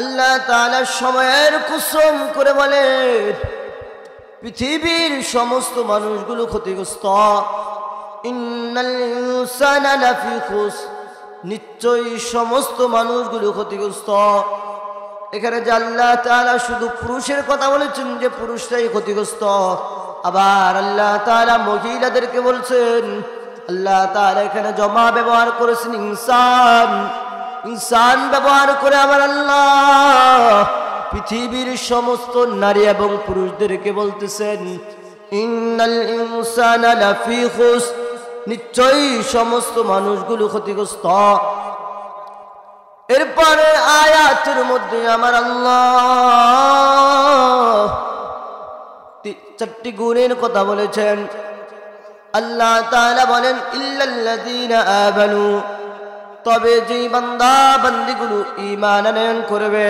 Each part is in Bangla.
আল্লাহ তাআলা সময়ের কসম করে বলেন, পৃথিবীর সমস্ত মানুষগুলো ক্ষতিগ্রস্ত। ইন্নাল ইনসানা লাফি খুসর, নিশ্চয়ই সমস্ত মানুষগুলো ক্ষতিগ্রস্ত। এখানে যে আল্লাহ তাআলা শুধু পুরুষের কথা বলেছেন যে পুরুষরাই ক্ষতিগ্রস্ত, আবার আল্লাহ তাআলা মহিলাদেরকে বলছেন। আল্লাহ তাআলা এখানে জমা ব্যবহার করেছেন ইনসান, ইনসান ব্যবহার করে আমার আল্লাহ পৃথিবীর সমস্ত নারী এবং পুরুষদেরকে বলতেছেন ইন্নাল ইনসানা লাফি খুসর, নিশ্চয়ই সমস্ত মানুষগুলো ক্ষতিগ্রস্ত। এরপরে আয়াতের মধ্যে আমার আল্লাহ চারটি গুণের কথা বলেছেন। আল্লাহ তাআলা বলেন ইল্লাল্লাযীনা আমানু, তবে যেই বান্দা বান্দীগুলো ঈমান আনয়ন করবে,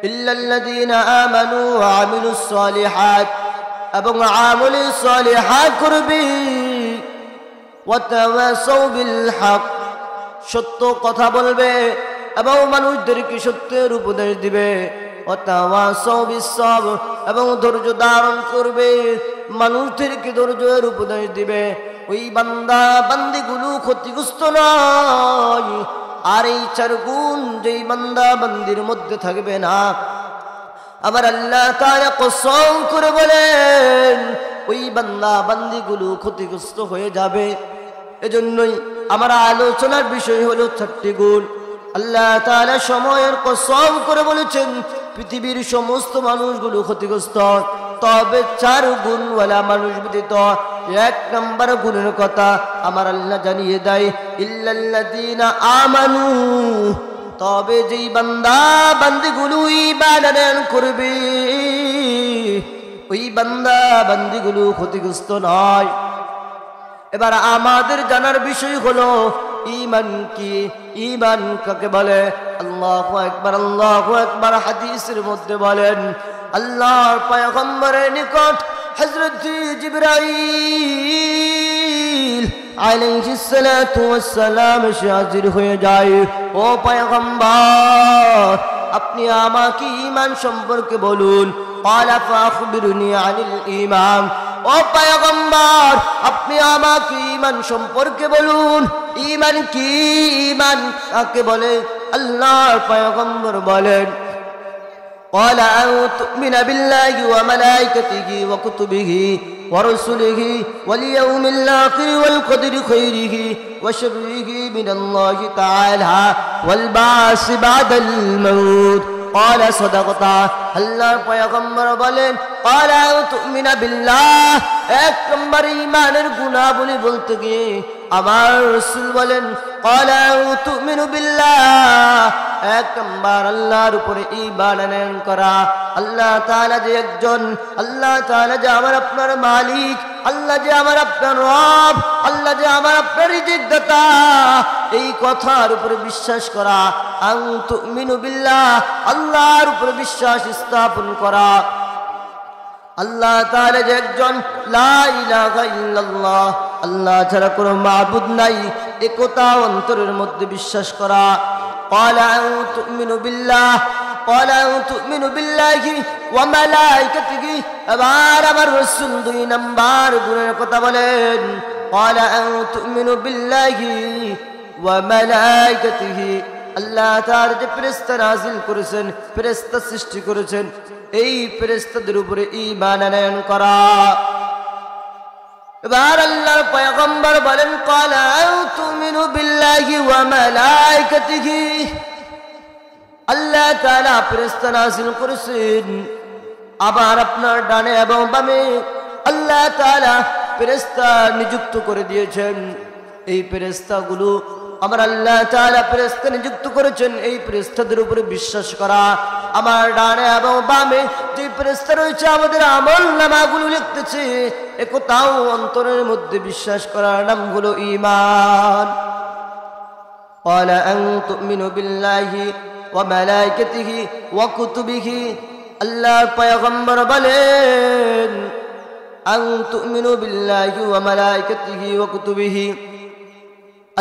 ইল্লাল্লাযীনা আমানু ওয়া আমিলুস সালিহাত, এবং আমলে সালিহাত করবে, ওয়া তাওয়াসাউ বিল হক, সত্য কথা বলবে এবং মানুষদেরকে সত্যের উপদেশ দিবে, ওয়া তাওয়াসাউ বিস সবর, এবং ধৈর্য ধারণ করবে, মানুষদেরকে ধৈর্যের উপদেশ দিবে। ওই বান্দা বান্দিগুলো ক্ষতিগ্রস্ত নয়। আর এই চার গুণ যেই বান্দা বান্দির মধ্যে থাকবে না, আবার আল্লাহ তাআলা কসম করে বলেন ওই বান্দা বান্দিগুলো ক্ষতিগ্রস্ত হয়ে যাবে। এজন্যই আমার আলোচনার বিষয় হলো চারটি গুণ। আল্লাহ তাআলা সময়ের কসম করে বলেছেন পৃথিবীর সমস্ত মানুষগুলো ক্ষতিগ্রস্ত, তবে চার গুণওয়ালা মানুষ ব্যতীত। এক নম্বর গুণের কথা আমার আল্লাহ জানিয়ে দেয় ইল্লাল্লাযীনা আমানু, তবে যেই বান্দা বান্দিগুলো ঈমান আনয়ন করবে ওই বান্দা বান্দিগুলো ক্ষতিগ্রস্ত নয়। এবার আমাদের জানার বিষয় হলো ঈমান কি, ঈমান কাকে বলে। আল্লাহু আকবার, আল্লাহু আকবার। হাদিসের মধ্যে বলেন আল্লাহর পয়গম্বরের নিকট হযরত জিবরাইল আলাইহিস সালাতু ওয়াস সালাম হাজির হয়ে যায়। ও পয়গম্বর, আপনি আমাকে ঈমান সম্পর্কে বলুন। ক্বালা ফাখবিরনি আনিল ঈমান, ও পয়গম্বর আপনি আমাকে ঈমান সম্পর্কে বলুন। ঈমান কি, ঈমান কাকে বলে? আল্লাহর পয়গম্বর বলেন قال أن تؤمن بالله وملائكته وكتبه ورسله واليوم الآخر والقدر خيره وشره من الله تعالى والبعث بعد الموت قال صدقت। আল্লাহর পয়গম্বর বলেন قال أن تؤمن بالله, এক নম্বর ঈমানের গুণাবলী বলতে গিয়ে আমার রাসূল বলেন قال أن تؤمن بالله, এক নম্বর আল্লাহর উপরে ঈমান আনয়ন করা। আল্লাহ তাআলা যে একজন, আল্লাহ তাআলা যে আমার আপনার মালিক, আল্লাহ যে আমার আপনার রব, আল্লাহ যে আমার আপনার রিজিকদাতা, এই কথার উপরে বিশ্বাস করা। আন তুমিনু বিল্লাহ, আল্লাহর উপরে বিশ্বাস স্থাপন করা। আল্লাহ তাআলা যে একজন, লা ইলাহা ইল্লাল্লাহ, আল্লাহ ছাড়া কোনো মাবুদ নাই, একতা অন্তরের মধ্যে বিশ্বাস করা। قال أن تؤمن بالله قال أن تؤمن بالله وملائكته, এবার আমার রাসূল দুই নাম্বার গুণের কথা বলেন قال أن تؤمن بالله وملائكته, আল্লাহ তাআলা যে ফেরেশতা নাযিল করেছেন, ফেরেশতা সৃষ্টি করেছেন, এই ফেরেশতাদের উপরে ঈমান আনয়ন করা। এবার আল্লাহর পয়গম্বর বলেন قال أن تؤمن بالله وملائكته, আল্লাহ তাআলা ফেরেশতা নাযিল করেছেন, আবার আপনার ডানে এবং বামে আল্লাহ তাআলা ফেরেশতা নিযুক্ত করে দিয়েছেন। এই ফেরেশতাগুলো আমার আল্লাহ তাআলা ফেরেশতা নিযুক্ত করেছেন, এই ফেরেশতাদের উপরে বিশ্বাস করা। আমার ডানে এবং বামে যে ফেরেশতা রয়েছে আমাদের আমলনামাগুলো লিখতেছে, একটাও অন্তরের মধ্যে বিশ্বাস করার নাম হলো ঈমান। قال أن تؤمن بالله وملائكته وكتبه, আল্লাহর পয়গম্বর বলেন أن تؤمن بالله وملائكته وكتبه,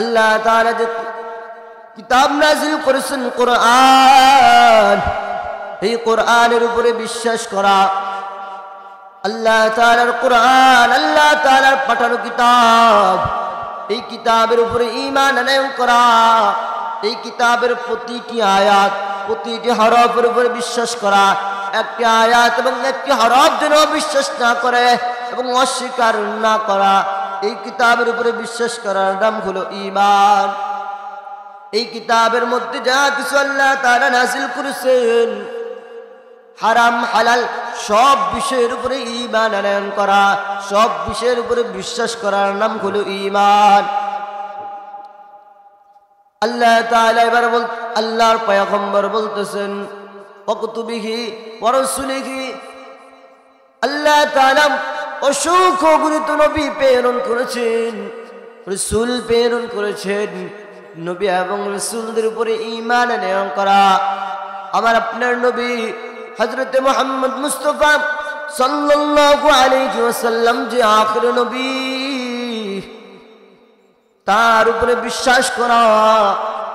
আল্লাহ তাআলা যে কিতাব নাযিল করেছেন কোরআন, এই কোরআনের উপরে বিশ্বাস করা, আল্লাহ তাআলার কোরআন, আল্লাহ তাআলার পাঠানো কিতাব, এই কিতাবের উপরে ঈমান আনয়ন করা, এই কিতাবের প্রতিটি আয়াত, প্রতিটি হরফের উপরে বিশ্বাস করা। একটি আয়াত এবং একটি হরফ যেন বিশ্বাস না করে এবং অস্বীকার না করা, এই কিতাবের উপরে বিশ্বাস করার নাম হলো ঈমান। এই কিতাবের মধ্যে যা কিছু আল্লাহ তাআলা নাযিল করেছেন, হারাম হালাল সব বিষয়ের উপরে ঈমান আনয়ন করা, সব বিষয়ের উপরে বিশ্বাস করার নাম হলো ঈমান। আল্লাহ তাআলা এবার আল্লাহর পয়গম্বর বলতেছেন ওয়াকুতুবিহি ওয়া রাসূলিহি, আল্লাহ তাআলা অসংখ্য গুণিত নবী প্রেরণ করেছেন, রাসূল প্রেরণ করেছেন। নবী এবং রাসূলদের উপরে ঈমান আনয়ন করা। আমার আপনার নবী হযরত মুহাম্মদ মুস্তাফা সাল্লাল্লাহু আলাইহি ওয়াসাল্লাম যে আখির নবী, তার উপরে বিশ্বাস করা।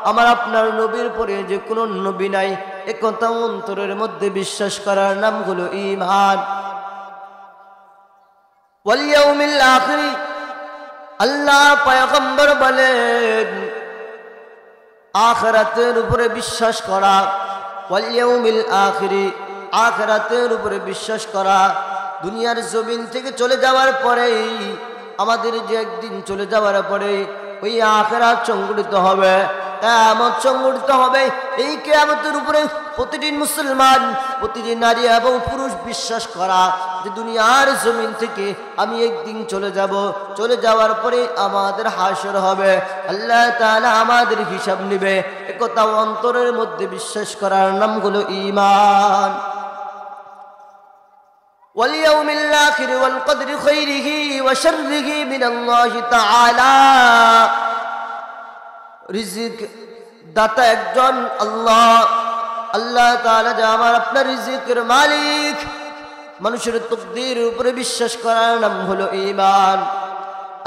আমার আপনার নবীর পরে যে কোনো নবী নাই, একথা অন্তরের মধ্যে বিশ্বাস করার নাম হলো ঈমান। ওয়াল ইয়াউমিল আখির, আল্লাহ পয়গম্বর বলেন আখিরাতের উপরে বিশ্বাস করা। ওয়াল ইয়াউমিল আখির, আখিরাতের উপরে বিশ্বাস করা। দুনিয়ার জমিন থেকে চলে যাওয়ার পরেই, আমাদের যে একদিন চলে যাওয়ার পরে ওই আখিরাত সংগঠিত হবে, কিয়ামত সংগঠিত হবে। এই কিয়ামতের উপরে প্রতিটি মুসলমান, প্রতিটি নারী এবং পুরুষ বিশ্বাস করা যে দুনিয়ার জমিন থেকে আমি একদিন চলে যাব, চলে যাওয়ার পরে আমাদের হাসর হবে, আল্লাহ তাআলা আমাদের হিসাব নেবে। একথা অন্তরের মধ্যে বিশ্বাস করার নাম হলো ঈমান। واليوم الآخر والقدر خيره وشره من الله تعالى, রিজিক দাতা একজন আল্লাহ। আল্লাহ তাআলা যে আমার আপনার রিজিকের মালিক, মানুষের তকদীর উপরে বিশ্বাস করার নাম হলো ঈমান।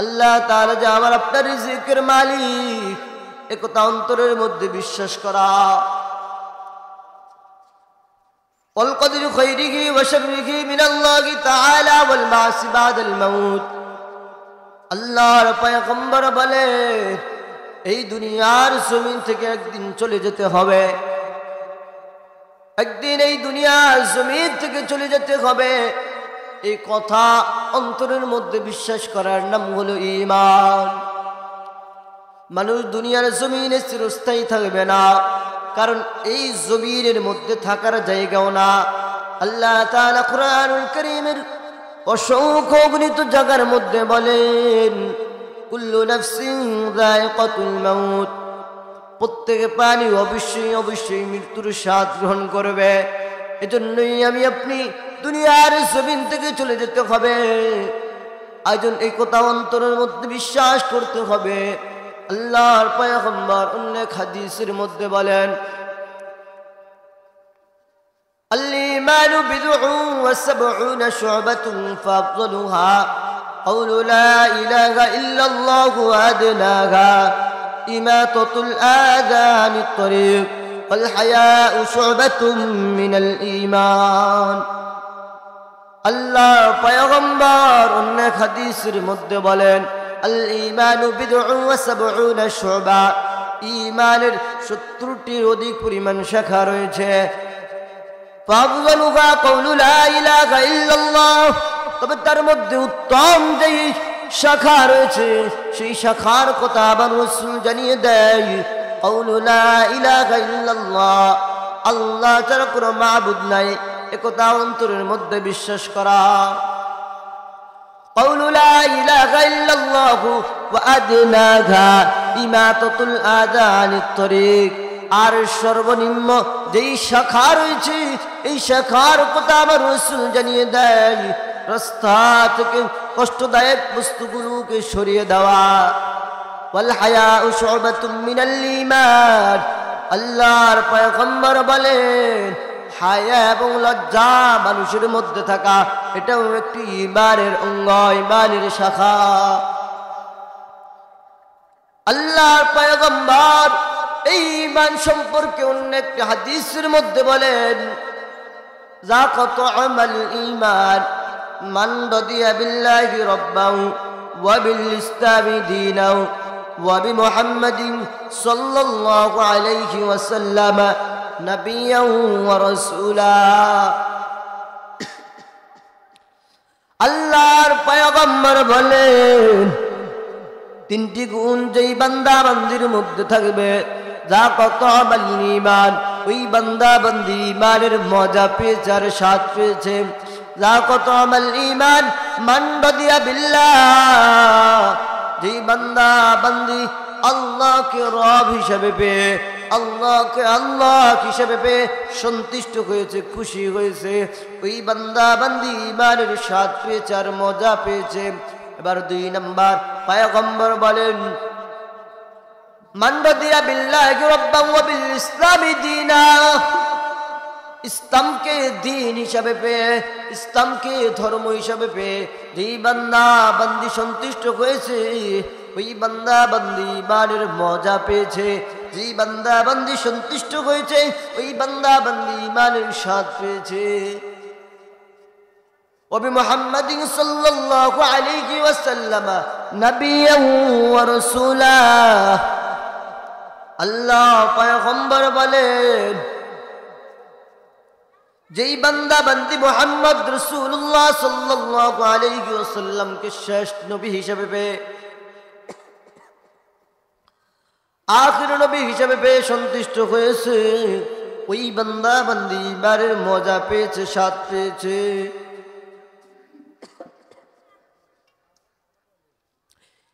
আল্লাহ তাআলা যে আমার আপনার রিজিকের মালিক, একথা অন্তরের মধ্যে বিশ্বাস করা। والقدر خيره وشره من الله تعالى والبعث بعد الموت, আল্লাহর পয়গম্বর বলে এই দুনিয়ার জমিন থেকে একদিন চলে যেতে হবে, একদিন এই দুনিয়ার জমিন থেকে চলে যেতে হবে। এই কথা অন্তরের মধ্যে বিশ্বাস করার নাম হলো ঈমান। মানুষ দুনিয়ার জমিনে চিরস্থায়ী থাকবে না, কারণ এই জমিনের মধ্যে থাকার জায়গাও না। আল্লাহ তাআলা কুরআনুল কারীমের অসংখ্য গণিত জায়গার মধ্যে বলেন কুল্লু নাফসিন যায়িকাতুল মাউত, প্রত্যেক প্রাণী অবশ্যই অবশ্যই মৃত্যুর স্বাদ গ্রহণ করবে। এজন্যই আমি আপনি দুনিয়ার জমিন থেকে চলে যেতে হবে। আয়োজন এই কথা অন্তরের মধ্যে বিশ্বাস করতে হবে। আল্লাহর পয়গম্বর অনেক হাদিসের মধ্যে বলেন الإيمان بضع وسبعون شعبة فأفضلها قول لا إله إلا الله وأدناها إماطة الأذى عن الطريق والحياء شعبة من الإيمان. আল্লাহর পয়গম্বর অনেক হাদিসের মধ্যে বলেন আল ঈমানু বিদউন ওয়া সাবউনা শুবা, ঈমানের 70টির অধিক পরিমাণ শাখা রয়েছে। ফাযলুহা কাউলু লা ইলাহা ইল্লাল্লাহ, তবে তার মধ্যে উত্তম যেই শাখা রয়েছে সেই শাখার কথা আবার রাসূল জানিয়ে দেয় কাউলু লা ইলাহা ইল্লাল্লাহ, আল্লাহ ছাড়া কোনো মাবুদ নাই, একথা অন্তরের মধ্যে বিশ্বাস করা। قول لا إله إلا الله وأدناها إماطة الأذى عن الطريق, আর সর্বনিম্ন যেই শাখা রয়েছে এই শাখার কথা আমার রাসূল জানিয়ে দেয় রাস্তা থেকে কষ্টদায়ক বস্তুগুলোকে সরিয়ে দেওয়া। ওয়াল হায়াউ শু'বাতুম মিনাল ঈমান, আল্লাহর পয়গম্বর বলেন হায়া এবং লজ্জা মানুষের মধ্যে থাকা এটাও একটি ঈমানের অঙ্গ, ঈমানের শাখা। আল্লাহর পয়গম্বর এই ঈমান সম্পর্কে অন্য একটি হাদিসের মধ্যে বলেন যাক তু'মাল ঈমান মান রাদিয়া বিল্লাহি রাব্বান ওয়া বিল ইসলামি দীনাও ওয়া বিমুহাম্মাদিন সাল্লাল্লাহু আলাইহি ওয়াসাল্লাম নাবিয়্যান ওয়া রাসূলা। আল্লাহর পয়গম্বর বলেন তিনটি গুণ যেই বান্দা বান্দির মধ্যে থাকবে, যাক তু'মাল ঈমান, ওই বান্দা বান্দি ঈমানের মজা পেয়েছে আর স্বাদ পেয়েছে। যাক তু'মাল ঈমান মান রাদিয়া বিল্লাহ, যেই বান্দা বান্দি আল্লাহকে রব হিসেবে পেয়ে, আল্লাহকে আল্লাহ হিসেবে পেয়ে সন্তুষ্ট হয়েছে, খুশি হয়েছে, ওই বান্দা বান্দি ঈমানের স্বাদ পেয়েছে আর মজা পেয়েছে। এবার 2 নাম্বার পয়গম্বর বলেন মান রাদিয়া বিল্লাহি রাব্বান ওয়া বিল ইসলামি দীনা, ইসলামকে দ্বীন হিসাবে পেয়ে, ইসলামকে ধর্ম হিসাবে পেয়ে যেই বান্দা বান্দি সন্তুষ্ট হয়েছে, ওই বান্দা বান্দি ঈমানের মজা পেয়েছে। যেই বান্দা বান্দি সন্তুষ্ট হয়েছে, ওই বান্দা বান্দি ঈমানের স্বাদ পেয়েছে। وبمحمد صلى الله عليه وسلم نبيا ورسولا। আল্লাহ পয়গম্বর বলেন যেই বান্দা বান্দি মুহাম্মদ রাসূলুল্লাহ সাল্লাল্লাহু আলাইহি ওয়াসাল্লামকে শেষ নবী হিসেবে পেয়ে, আখির নবী হিসেবে পেয়ে সন্তুষ্ট হয়েছে, ওই বান্দা বান্দি ঈমানের মজা পেয়েছে, স্বাদ পেয়েছে।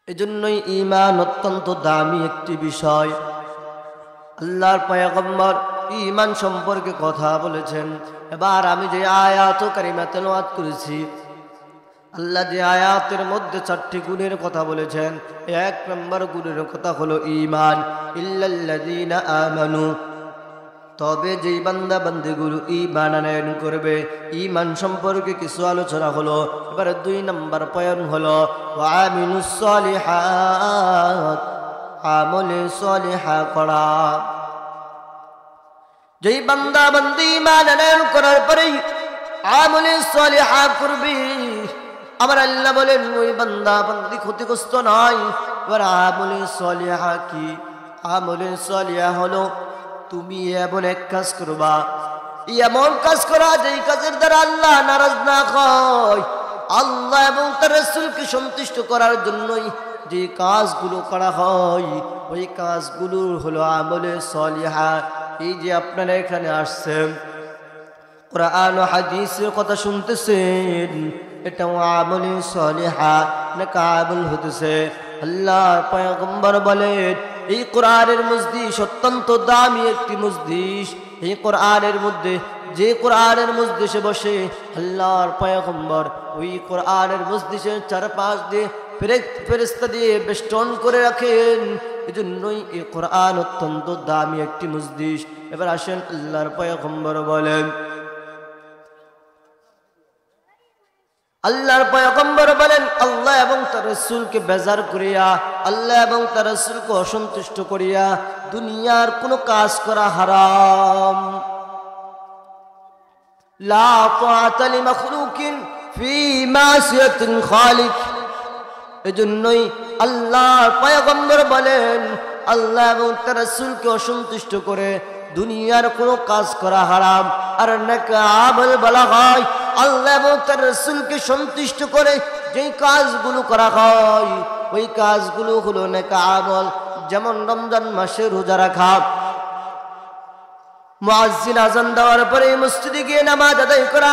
এজন্যই ঈমান অত্যন্ত দামি একটি বিষয়। আল্লাহর পয়গম্বর ঈমান সম্পর্কে কথা বলেছেন। এবার আমি যে আয়াত কারিমা তেলাওয়াত করেছি, আল্লাহ যে আয়াতের মধ্যে 4টি গুণের কথা বলেছেন, 1 নম্বর গুণের কথা হলো ঈমান। ইল্লাল্লাযীনা আমানু, তবে যেই বান্দা বান্দিগুলো ঈমান আনয়ন করবে। ঈমান সম্পর্কে কিছু আলোচনা হলো। এবার 2 নম্বর পয়েন্ট হলো ওয়া আমিলুস সলিহাত, আমলে সলিহা করা। যেই বান্দা বান্দি ঈমান আনয়ন করার পরে আমলে সলিহা করবে, আমার আল্লাহ বলেন ওই বান্দা বান্দি ক্ষতিগ্রস্ত নয়। এবার আমলে সলিহা কি? আমলে সলিহা হলো তুমি এমন এক কাজ করবা, এমন কাজ করা যেই কাজের দ্বারা আল্লাহ নারাজ না হয়। আল্লাহ এবং তার রাসূলকে সন্তুষ্ট করার জন্যই যে কাজগুলো করা হয়, ওই কাজগুলো হলো আমলে সলিহা। এই যে আপনারা এখানে আসছেন, কোরআন ও হাদিসের কথা শুনতেছেন, এটা আমলে সলিহা না কাবুল হতেছে। আল্লাহর পয়গম্বর বলেন এই কোরআনের মজলিস অত্যন্ত দামি একটি মজলিস। এই কোরআনের মধ্যে, যে কোরআনের মজলিসে বসে আল্লাহর পয়গম্বর ওই কোরআনের মজলিসের চারপাশ দিয়ে ফেরেশতা দিয়ে বেষ্টন করে রাখেন। এজন্যই এই কোরআন অত্যন্ত দামি একটি মজলিস। এবার আসেন আল্লাহর পয়গম্বর বলেন, আল্লাহর পয়গম্বর বলেন আল্লাহ এবং তার রাসূলকে বেজার করিয়া, আল্লাহ এবং তার রাসূলকে অসন্তুষ্ট করিয়া দুনিয়ার কোনো কাজ করা হারাম। লা তাআতা লিমাখলুকিন ফি মাসিয়াতিল খালিক। এজন্যই আল্লাহর পয়গম্বর বলেন আল্লাহ এবং তার রাসূলকে অসন্তুষ্ট করে দুনিয়ার কোনো কাজ করা হারাম। আর নেক আমল বলা হয় আল্লাহ এবং তার রাসূলকে সন্তুষ্ট করে যেই কাজগুলো করা হয়, ওই কাজগুলো হলো নেক আমল। যেমন রমজান মাসে রোজা রাখা, মুয়াজ্জিন আযান দেওয়ার পরে মসজিদে গিয়ে নামাজ আদায় করা,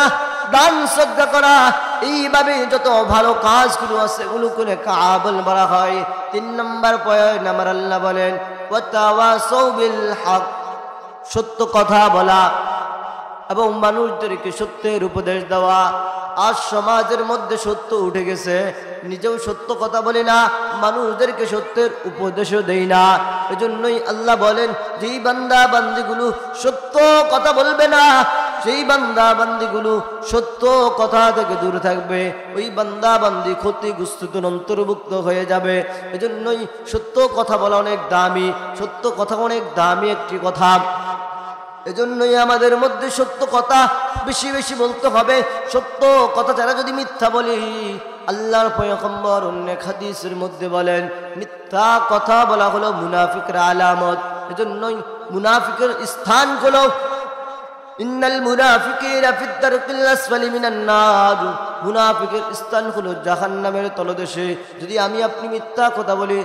দান সদকা করা, এইভাবে যত ভালো কাজগুলো আছে এগুলোকে নেক আমল বলা হয়। 3 নম্বর পয়েন্ট আমার আল্লাহ বলেন ওয়াতাওয়াসাউ বিল হক, সত্য কথা বলা এবং মানুষদেরকে সত্যের উপদেশ দেওয়া। আজ সমাজের মধ্যে সত্য উঠে গেছে, নিজেও সত্য কথা বলি না, মানুষদেরকে সত্যের উপদেশও দেই না। এজন্যই আল্লাহ বলেন যেই বান্দা বান্দিগুলো সত্য কথা বলবে না, সেই বান্দা বান্দিগুলো সত্য কথা থেকে দূরে থাকবে, ওই বান্দা বান্দি ক্ষতিগ্রস্তদের অন্তর্ভুক্ত হয়ে যাবে। এজন্যই সত্য কথা বলা অনেক দামি, সত্য কথা অনেক দামি একটি কথা। এজন্যই আমাদের মধ্যে সত্য কথা বেশি বেশি বলতে হবে। সত্য কথা ছাড়া যদি মিথ্যা বলি, আল্লাহর পয়গম্বর অন্য হাদিসের মধ্যে বলেন মিথ্যা কথা বলা হলো মুনাফিকের আলামত। এজন্যই মুনাফিকের স্থান হলো ইন্নাল মুনাফিকিনা ফিদ দারকিল আসফালি মিনান নার, মুনাফিকের স্থান হলো জাহান্নামের তলদেশে। যদি আমি আপনি মিথ্যা কথা বলি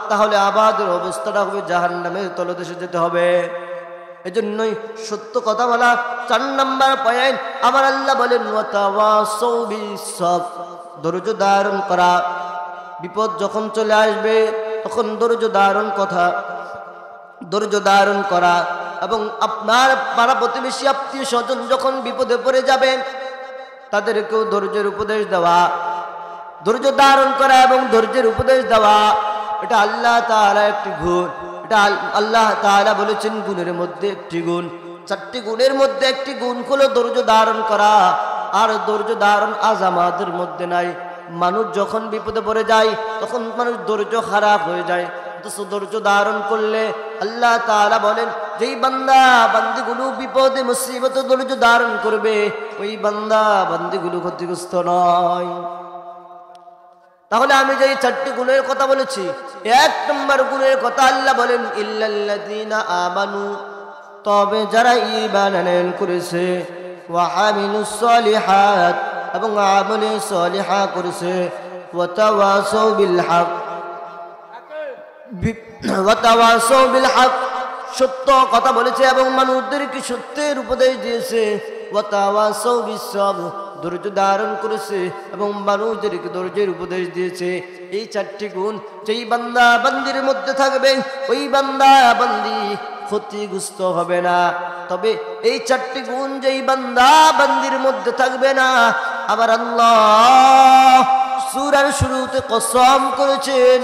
তাহলে আমাদের অবস্থাটা হবে জাহান্নামের তলদেশে যেতে হবে। এজন্যই সত্য কথা বলা 4 নাম্বার পয়েন্ট। আমার আল্লাহ বলেন ওয়াতাওয়াসাউ বিস-সাবর, ধৈর্য ধারণ করা। বিপদ যখন চলে আসবে তখন ধৈর্য ধারণ করা। এবং আপনার পাড়া প্রতিবেশী আত্মীয় স্বজন যখন বিপদে পড়ে যাবে তাদেরকেও ধৈর্যের উপদেশ দেওয়া, ধৈর্য ধারণ করা এবং ধৈর্যের উপদেশ দেওয়া, এটা আল্লাহ তাআলা একটি গুণ। এটা আল্লাহ তাআলা বলেছেন গুণের মধ্যে একটি গুণ। 4টি গুণের মধ্যে একটি গুণ হলো ধৈর্য ধারণ করা। আর ধৈর্য ধারণ আজ আমাদের মধ্যে নাই। মানুষ যখন বিপদে পড়ে যায় তখন মানুষ ধৈর্য খারাপ হয়ে যায়। ধৈর্য ধারণ করলে আল্লাহ তাআলা বলেন যেই বান্দা বান্দিগুলো বিপদে মুসিবতে ধৈর্য ধারণ করবে ওই বান্দা বান্দিগুলো ক্ষতিগ্রস্ত নয়। তাহলে আমি যে 4টি গুণের কথা বলেছি, 1 নম্বর গুণের কথা আল্লাহ বলেন ইল্লাল্লাযীনা আমানু, তবে যারা ঈমান আনয়ন করেছে, ওয়া আমিলুস সলিহাত, এবং আমলে সলিহা করেছে, ওয়া তাওয়াসাউ বিল হক, সত্য কথা বলেছে এবং মানুষদেরকে সত্যের উপদেশ দিয়েছে, ওয়া তাওয়াসাউ বিস-সাবর, ধৈর্য ধারণ করেছে এবং মানুষদেরকে ধৈর্যের উপদেশ দিয়েছে। এই 4টি গুণ যেই বান্দা বান্দির মধ্যে থাকবে ওই বান্দা বান্দি ক্ষতিগ্রস্ত হবে না। তবে এই 4টি গুণ যেই বান্দা বান্দির মধ্যে থাকবে না, আবার আল্লাহ সূরার শুরুতে কসম করেছেন,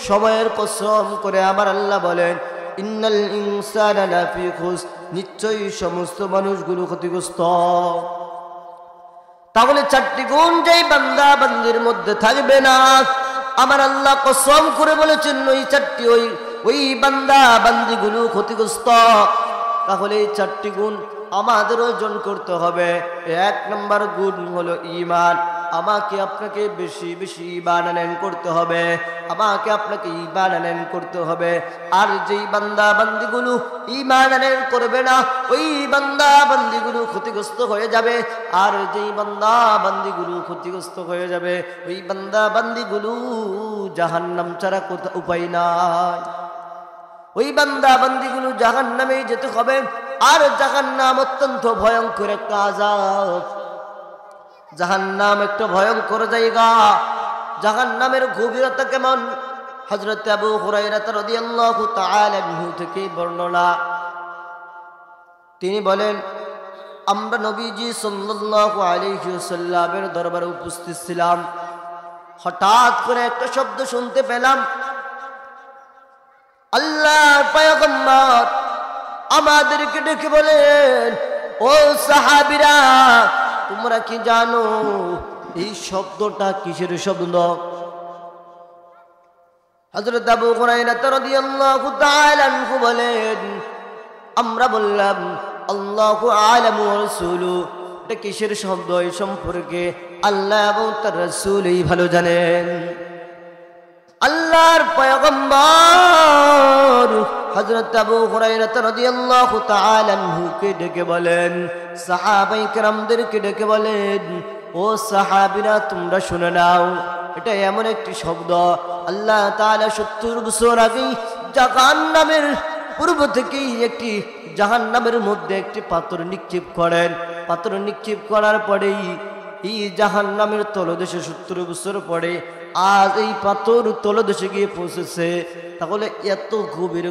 সময়ের কসম করে আমার আল্লাহ বলেন ইন্নাল ইনসানা লাফি খুসর, নিশ্চয়ই সমস্ত মানুষগুলো ক্ষতিগ্রস্ত। তাহলে 4টি গুণ যেই বান্দা বান্দির মধ্যে থাকবে না, আমার আল্লাহ কসম করে বলেছেন ওই 4টি ওই বান্দা বান্দিগুলো ক্ষতিগ্রস্ত। তাহলে এই 4টি গুণ আমাদের অর্জন করতে হবে। 1 নম্বর গুণ হলো ঈমান। আমাকে আপনাকে বেশি বেশি ঈমান আনয়ন করতে হবে, আমাকে আপনাকে ঈমান আনয়ন করতে হবে। আর যেই বান্দা বান্দিগুলো ঈমান আনয়ন করবে না ওই বান্দা বান্দিগুলো ক্ষতিগ্রস্ত হয়ে যাবে। আর যেই বান্দা বান্দিগুলো ক্ষতিগ্রস্ত হয়ে যাবে ওই বান্দা বান্দিগুলো জাহান্নাম ছাড়া উপায় নাই। ওই বান্দা বান্দিগুলো জাহান্নামে যেতে হবে। আর জাহান্নাম অত্যন্ত ভয়ঙ্কর একটা আযাব। জাহান্নাম একটা ভয়ঙ্কর জায়গা। জাহান্নামের গভীরতা কেমন? হযরত আবু হুরায়রা রাদিয়াল্লাহু তাআলা আনহু থেকে বর্ণনা, তিনি বলেন আমরা নবীজি সাল্লাল্লাহু আলাইহি ওয়াসাল্লামের দরবারে উপস্থিত ছিলাম। হঠাৎ করে একটা শব্দ শুনতে পেলাম। আল্লাহর পয়গম্বর আমাদেরকে ডেকে বলেন, ও সাহাবীরা, তোমরা কি জানো এই শব্দটা কিসের শব্দ? হযরত আবু হুরায়রা রাদিয়াল্লাহু তাআলা আনহু বলেন, আমরা বললাম আল্লাহু আ'লামু ওয়া রাসূলুহু, এটা কিসের শব্দ এই সম্পর্কে আল্লাহ এবং তার রাসূলই ভালো জানেন। আল্লাহর পয়গম্বর হযরত আবু হুরায়রা রাদিয়াল্লাহু তাআলা আনহুকে ডেকে বলেন, সাহাবায়ে কেরামদেরকে ডেকে বলেন, ও সাহাবীরা তোমরা শুনে নাও, এটা এমন একটি শব্দ আল্লাহ তাআলা 70 বছর আগে জাহান্নামের পূর্ব থেকেই একটি জাহান্নামের মধ্যে একটি পাথর নিক্ষেপ করেন। পাথর নিক্ষেপ করার পরেই এই জাহান্নামের তলদেশে 70 বছর পরে আজ এই পাথর তলদেশে গিয়ে পৌঁছেছে। তাহলে এত গভীর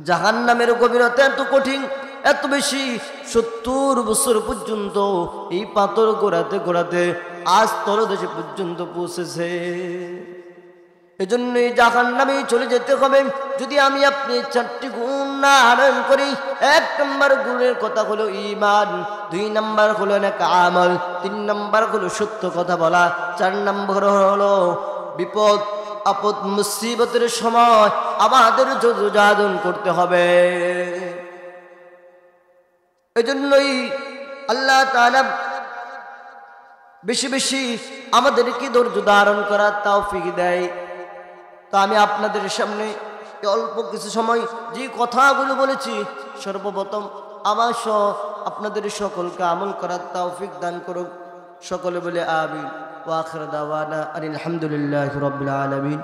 জাহান্নামের গভীরতা এত কঠিন, এত বেশি, 70 বছর পর্যন্ত এই পাথর গোড়াতে গোড়াতে আজ তলদেশে পর্যন্ত পৌঁছেছে। এজন্য এই জাহান্নামে চলে যেতে হবে যদি আমি আপনি 4টি গুণ না আনয়ন করি। 1 নম্বর গুণের কথা হলো ঈমান, 2 নম্বর হলো নেক আমল, 3 নম্বর হলো সত্য কথা বলা, 4 নম্বর হলো বিপদ আপদ মুসিবতের সময় আমাদের যুদ্ধ করতে হবে। এজন্যই আল্লাহ তাআলা বেশি বেশি আমাদেরকে ধৈর্য ধারণ করার তৌফিক দেয়। তো আমি আপনাদের সামনে অল্প কিছু সময় যে কথাগুলো বলেছি, সর্বপ্রথম আমার সহ আপনাদের সকলকে আমল করার তৌফিক দান করুক। সকলে বলে আমিন। ওয়া আখির দাওয়ানা আলহামদুলিল্লাহি রাব্বিল আলামিন।